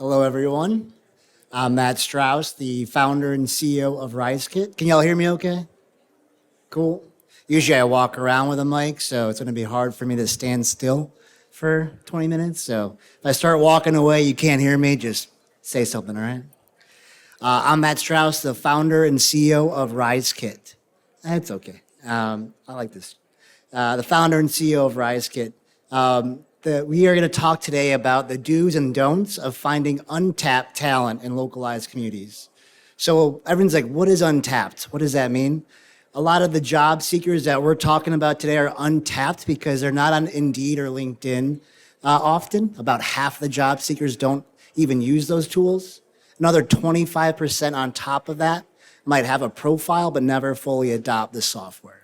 Hello, everyone. I'm Matt Strauss, the founder and CEO of RiseKit. Can y'all hear me okay? Cool. Usually I walk around with a mic, so it's going to be hard for me to stand still for 20 minutes. So if I start walking away, you can't hear me, just say something, all right? I'm Matt Strauss, the founder and CEO of RiseKit. That's okay. I like this. The founder and CEO of RiseKit. We are going to talk today about the do's and don'ts of finding untapped talent in localized communities. So everyone's like, what is untapped? What does that mean? A lot of the job seekers that we're talking about today are untapped because they're not on Indeed or LinkedIn often. About half the job seekers don't even use those tools. Another 25% on top of that might have a profile but never fully adopt the software.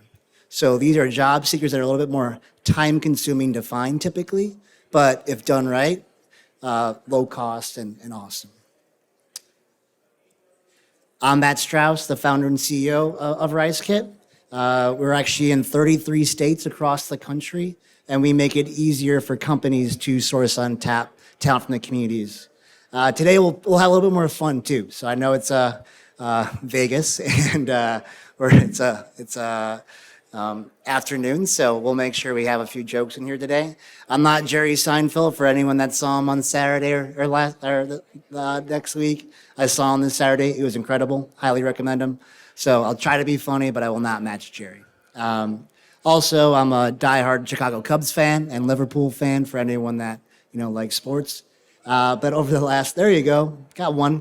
So these are job seekers that are a little bit more time-consuming to find typically, but if done right, low cost and awesome. I'm Matt Strauss, the founder and CEO of RiseKit. We're actually in 33 states across the country, and we make it easier for companies to source untapped talent from the communities. Today we'll have a little bit more fun too. So I know it's Vegas, and it's afternoon, so we'll make sure we have a few jokes in here today. I'm not Jerry Seinfeld for anyone that saw him on Saturday or next week. I saw him this Saturday. It was incredible. Highly recommend him. So I'll try to be funny, but I will not match Jerry. Also, I'm a diehard Chicago Cubs fan and Liverpool fan for anyone that likes sports. But over the last, there you go, got one.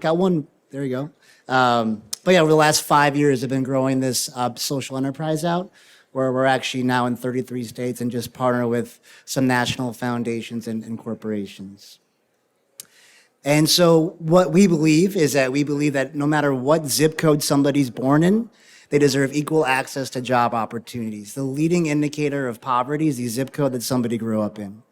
There you go. But yeah, over the last 5 years, I've been growing this social enterprise out, where we're actually now in 33 states and just partner with some national foundations and corporations. And so what we believe is that no matter what zip code somebody's born in, they deserve equal access to job opportunities. The leading indicator of poverty is the zip code that somebody grew up in.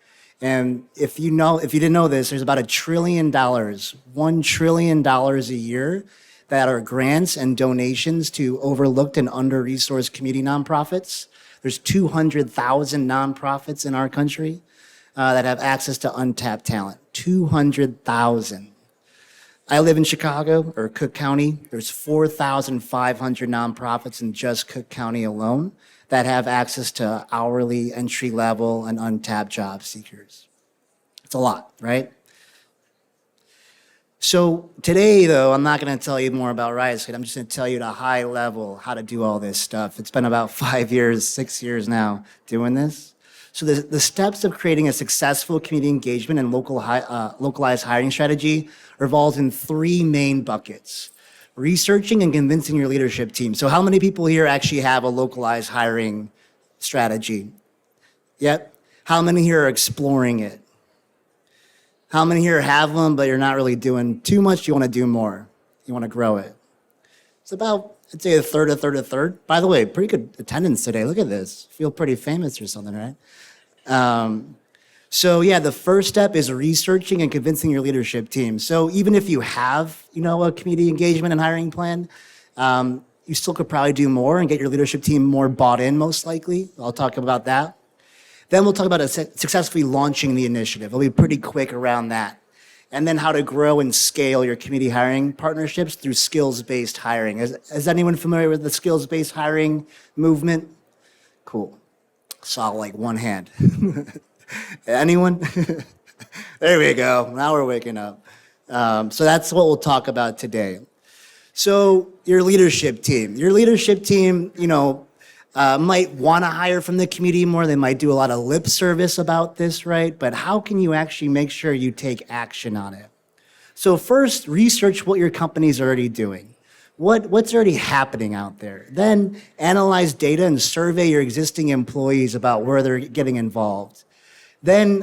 And if you didn't know this, there's about $1 trillion, $1 trillion a year that are grants and donations to overlooked and under-resourced community nonprofits. There's 200,000 nonprofits in our country that have access to untapped talent. 200,000. I live in Chicago, or Cook County. There's 4,500 nonprofits in just Cook County alone that have access to hourly, entry-level, and untapped job seekers. It's a lot, right? So today, though, I'm not going to tell you more about RiseKit. I'm just going to tell you at a high level how to do all this stuff. It's been about 5 years, 6 years now doing this. So the steps of creating a successful community engagement and localized hiring strategy revolves in three main buckets: researching and convincing your leadership team. So how many people here actually have a localized hiring strategy? Yep. How many here are exploring it? How many here have them, but you're not really doing too much? You want to do more. You want to grow it. It's about, I'd say, a third. By the way, pretty good attendance today. Look at this. Feel pretty famous or something, right? So yeah, the first step is researching and convincing your leadership team. So even if you have, a community engagement and hiring plan, you still could probably do more and get your leadership team more bought in, most likely. I'll talk about that. Then we'll talk about successfully launching the initiative. I'll be pretty quick around that. And then how to grow and scale your community hiring partnerships through skills-based hiring. Is anyone familiar with the skills-based hiring movement? Cool. Saw like one hand. Anyone? There we go. Now we're waking up. So that's what we'll talk about today. So your leadership team. Might want to hire from the community more. They might do a lot of lip service about this, right? But how can you actually make sure you take action on it? So first, research what your company's already doing. What's already happening out there? Then analyze data and survey your existing employees about where they're getting involved. Then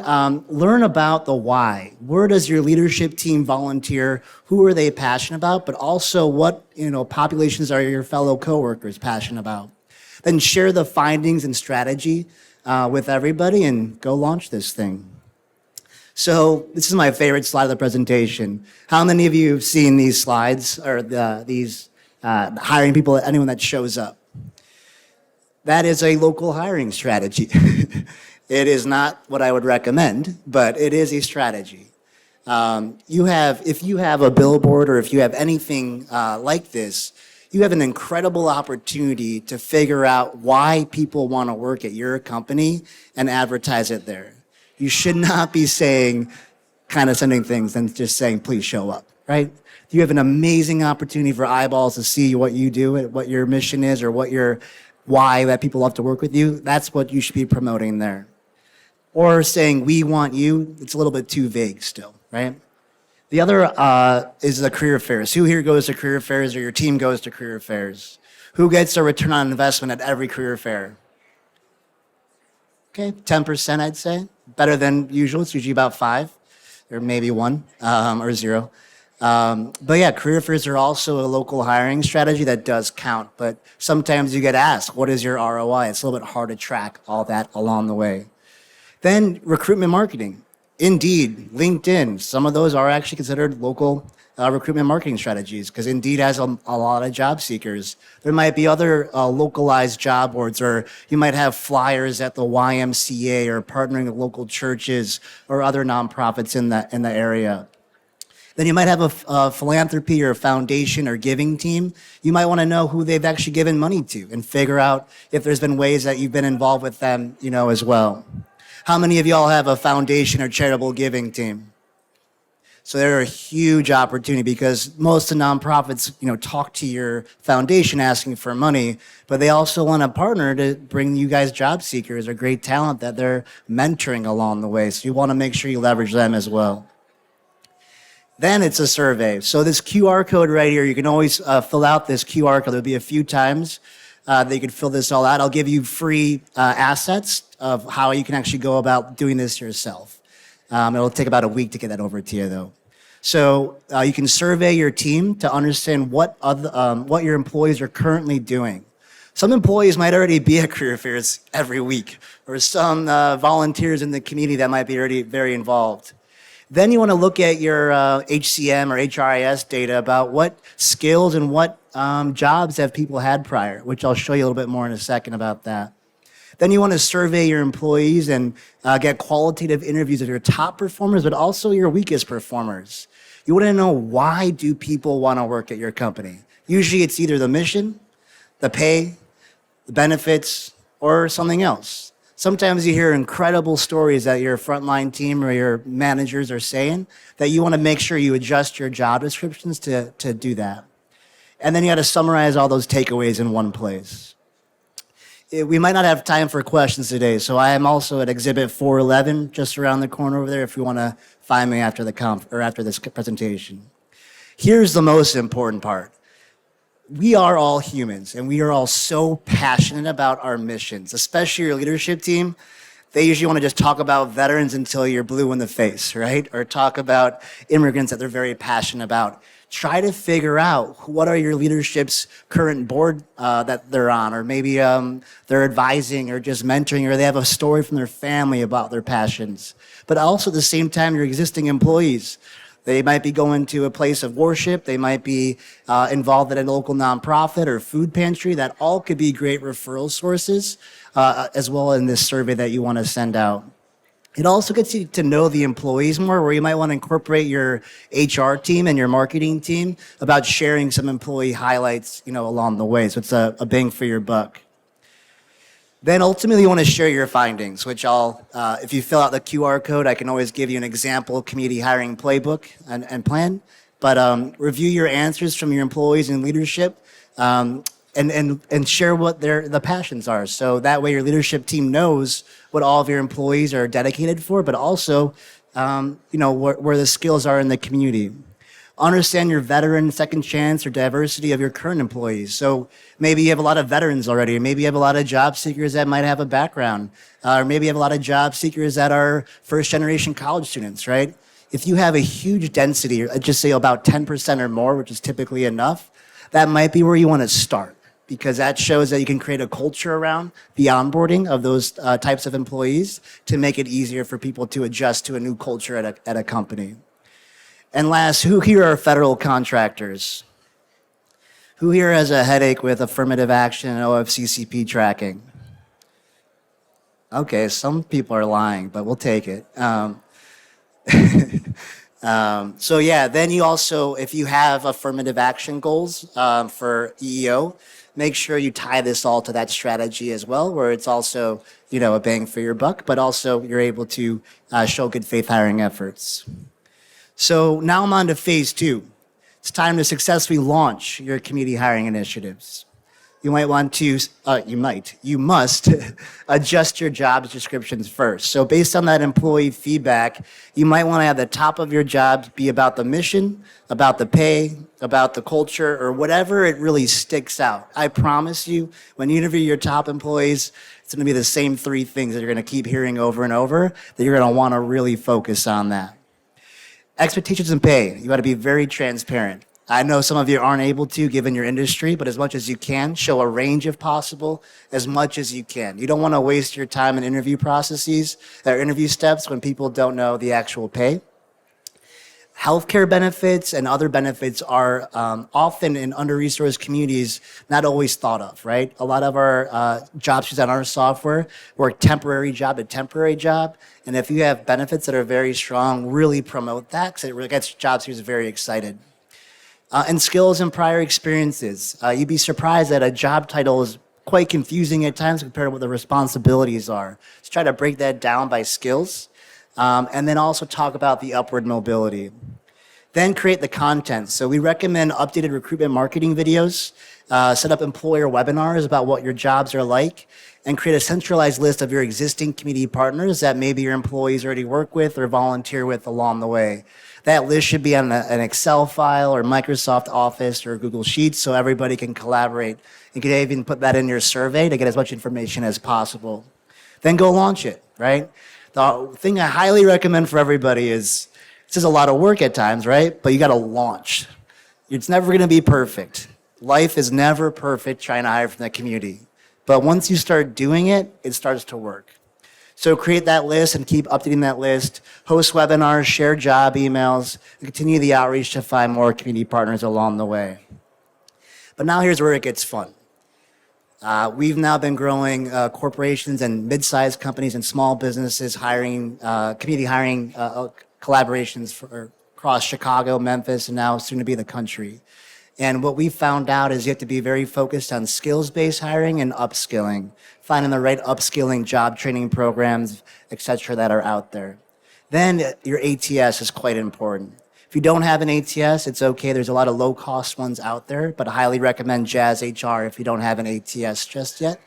learn about the why. Where does your leadership team volunteer? Who are they passionate about? But also what populations are your fellow coworkers passionate about? Then share the findings and strategy with everybody and go launch this thing. So this is my favorite slide of the presentation. How many of you have seen these slides or these hiring people, anyone that shows up? That is a local hiring strategy. It is not what I would recommend, but it is a strategy. If you have a billboard or if you have anything like this, you have an incredible opportunity to figure out why people want to work at your company and advertise it there. You should not be saying, kind of sending things and just saying, please show up, right? You have an amazing opportunity for eyeballs to see what you do, what your mission is, or why that people love to work with you. That's what you should be promoting there. Or saying, we want you, it's a little bit too vague still, right? The other is the career fairs. Who here goes to career fairs or your team goes to career fairs? Who gets a return on investment at every career fair? Okay, 10%, I'd say. Better than usual. It's usually about 5 or maybe 1 or 0. But yeah, career fairs are also a local hiring strategy that does count. But sometimes you get asked, what is your ROI? It's a little bit hard to track all that along the way. Then recruitment marketing. Indeed, LinkedIn, some of those are actually considered local recruitment marketing strategies because Indeed has a lot of job seekers. There might be other localized job boards, or you might have flyers at the YMCA or partnering with local churches or other nonprofits in the area. Then you might have a philanthropy or a foundation or giving team. You might want to know who they've actually given money to and figure out if there's been ways that you've been involved with them, as well. How many of y'all have a foundation or charitable giving team? So they're a huge opportunity because most of the nonprofits, talk to your foundation asking for money, but they also want a partner to bring you guys job seekers or great talent that they're mentoring along the way. So you want to make sure you leverage them as well. Then it's a survey. So this QR code right here, you can always fill out this QR code. There'll be a few times that you can fill this all out. I'll give you free assets of how you can actually go about doing this yourself. It'll take about a week to get that over to you, though. So you can survey your team to understand what your employees are currently doing. Some employees might already be at career fairs every week, or some volunteers in the community that might be already very involved. Then you want to look at your HCM or HRIS data about what skills and what jobs have people had prior, which I'll show you a little bit more in a second about that. Then you want to survey your employees and get qualitative interviews of your top performers, but also your weakest performers. You want to know, why do people want to work at your company? Usually it's either the mission, the pay, the benefits, or something else. Sometimes you hear incredible stories that your frontline team or your managers are saying that you want to make sure you adjust your job descriptions to do that. And then you got to summarize all those takeaways in one place. We might not have time for questions today, so I am also at Exhibit 411, just around the corner over there, if you want to find me after after this presentation. Here's the most important part. We are all humans, and we are all so passionate about our missions, especially your leadership team. They usually want to just talk about veterans until you're blue in the face, right? Or talk about immigrants that they're very passionate about. Try to figure out what are your leadership's current board that they're on, or maybe they're advising or just mentoring, or they have a story from their family about their passions. But also at the same time, your existing employees. They might be going to a place of worship. They might be involved in a local nonprofit or food pantry. That all could be great referral sources, as well in this survey that you want to send out. It also gets you to know the employees more, where you might want to incorporate your HR team and your marketing team about sharing some employee highlights, along the way. So it's a bang for your buck. Then ultimately you want to share your findings, which if you fill out the QR code, I can always give you an example community hiring playbook and plan. But review your answers from your employees and leadership, and share what the passions are. So that way your leadership team knows what all of your employees are dedicated for, but also where the skills are in the community. Understand your veteran, second chance, or diversity of your current employees. So maybe you have a lot of veterans already, or maybe you have a lot of job seekers that might have a background, or maybe you have a lot of job seekers that are first generation college students, right? If you have a huge density, just say about 10% or more, which is typically enough, that might be where you want to start, because that shows that you can create a culture around the onboarding of those types of employees to make it easier for people to adjust to a new culture at a company. And last, who here are federal contractors? Who here has a headache with affirmative action and OFCCP tracking? Okay, some people are lying, but we'll take it. So yeah, then you also, if you have affirmative action goals for EEO, make sure you tie this all to that strategy as well, where it's also, a bang for your buck, but also you're able to show good faith hiring efforts. So now I'm on to phase two. It's time to successfully launch your community hiring initiatives. You might want to, you must adjust your job descriptions first. So based on that employee feedback, you might want to have the top of your job be about the mission, about the pay, about the culture, or whatever it really sticks out. I promise you, when you interview your top employees, it's going to be the same three things that you're going to keep hearing over and over, that you're going to want to really focus on that. Expectations and pay. You got to be very transparent. I know some of you aren't able to, given your industry, but as much as you can, show a range if possible, as much as you can. You don't want to waste your time in interview processes or interview steps when people don't know the actual pay. Healthcare benefits and other benefits are often in under-resourced communities not always thought of, right? A lot of our jobs used on our software work temporary job to temporary job. And if you have benefits that are very strong, really promote that because it really gets job seekers very excited. And skills and prior experiences. You'd be surprised that a job title is quite confusing at times compared to what the responsibilities are. So try to break that down by skills. And then also talk about the upward mobility. Then create the content. So we recommend updated recruitment marketing videos, set up employer webinars about what your jobs are like, and create a centralized list of your existing community partners that maybe your employees already work with or volunteer with along the way. That list should be on an Excel file or Microsoft Office or Google Sheets so everybody can collaborate. You can even put that in your survey to get as much information as possible. Then go launch it, right? The thing I highly recommend for everybody is, this is a lot of work at times, right? But you got to launch. It's never going to be perfect. Life is never perfect trying to hire from the community. But once you start doing it, it starts to work. So create that list and keep updating that list, host webinars, share job emails, and continue the outreach to find more community partners along the way. But now here's where it gets fun. We've now been growing corporations and mid-sized companies and small businesses hiring, community hiring collaborations across Chicago, Memphis, and now soon to be the country. And what we found out is you have to be very focused on skills-based hiring and upskilling, finding the right upskilling job training programs, et cetera, that are out there. Then your ATS is quite important. If you don't have an ATS, it's okay. There's a lot of low-cost ones out there, but I highly recommend Jazz HR if you don't have an ATS just yet.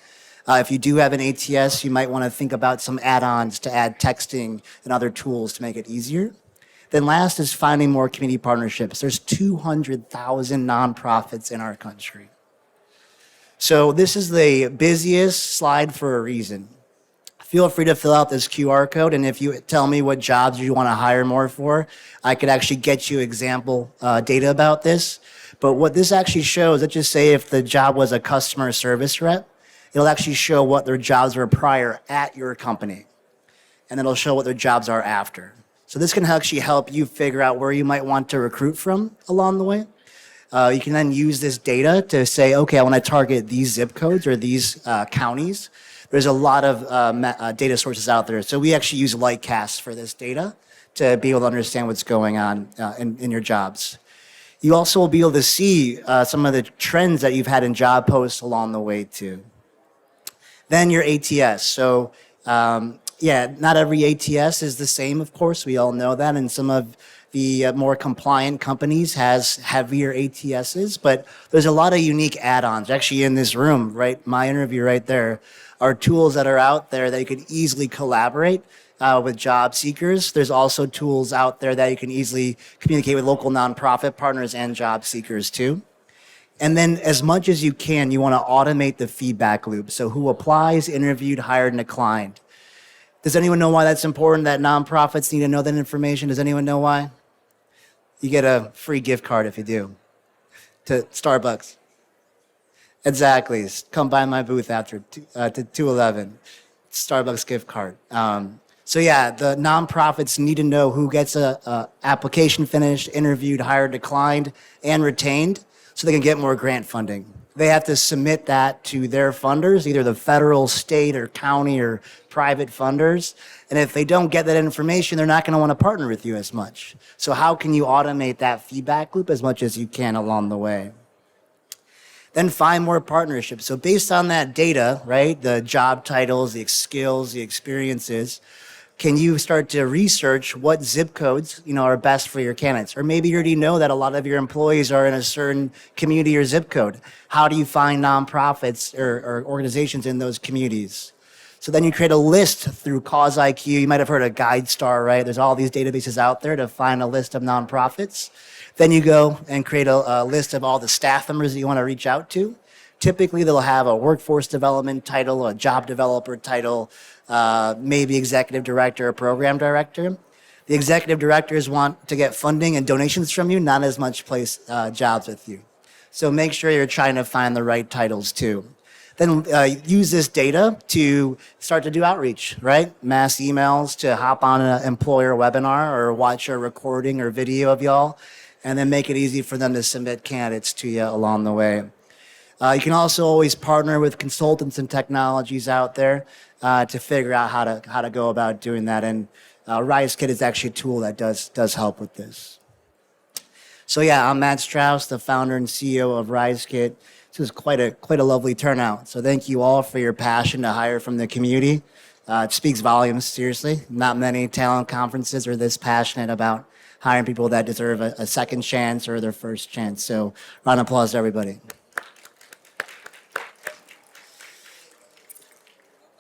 If you do have an ATS, you might want to think about some add-ons to add texting and other tools to make it easier. Then last is finding more community partnerships. There's 200,000 nonprofits in our country. So this is the busiest slide for a reason. Feel free to fill out this QR code, and if you tell me what jobs you want to hire more for, I could actually get you example data about this. But what this actually shows, let's just say if the job was a customer service rep, it'll actually show what their jobs were prior at your company, and it'll show what their jobs are after. So this can actually help you figure out where you might want to recruit from along the way. You can then use this data to say, okay, I want to target these zip codes or these counties. There's a lot of data sources out there. So we actually use Lightcast for this data to be able to understand what's going on in your jobs. You also will be able to see some of the trends that you've had in job posts along the way too. Then your ATS. So not every ATS is the same, of course. We all know that. And some of the more compliant companies has heavier ATSs, but there's a lot of unique add-ons. Actually, in this room, right, my interview right there, are tools that are out there that you can easily collaborate with job seekers. There's also tools out there that you can easily communicate with local nonprofit partners and job seekers too. And then as much as you can, you want to automate the feedback loop. So who applies, interviewed, hired, and declined. Does anyone know why that's important, that nonprofits need to know that information? Does anyone know why? You get a free gift card if you do, to Starbucks. Exactly. Come by my booth after to 211. Starbucks gift card. So yeah, the nonprofits need to know who gets a application finished, interviewed, hired, declined, and retained, so they can get more grant funding. they have to submit that to their funders, either the federal, state, or county or private funders. And if they don't get that information, they're not going to want to partner with you as much. So, how can you automate that feedback loop as much as you can along the way? Then find more partnerships. So, based on that data, right, the job titles, the skills, the experiences, can you start to research what zip codes are best for your candidates? Or maybe you already know that a lot of your employees are in a certain community or zip code. How do you find nonprofits or organizations in those communities? So then you create a list through Cause IQ. You might have heard of GuideStar, right? There's all these databases out there to find a list of nonprofits. Then you go and create a list of all the staff members that you want to reach out to. Typically, they'll have a workforce development title, a job developer title, maybe executive director or program director. The executive directors want to get funding and donations from you, not as much place jobs with you. So make sure you're trying to find the right titles too. Then use this data to start to do outreach, right? Mass emails to hop on an employer webinar or watch a recording or video of y'all, and then make it easy for them to submit candidates to you along the way. You can also always partner with consultants and technologies out there to figure out how to go about doing that. And RiseKit is actually a tool that does help with this. So yeah, I'm Matt Strauss, the founder and CEO of RiseKit. This was quite a lovely turnout. So thank you all for your passion to hire from the community. It speaks volumes, seriously. Not many talent conferences are this passionate about hiring people that deserve a second chance or their first chance. So round of applause to everybody.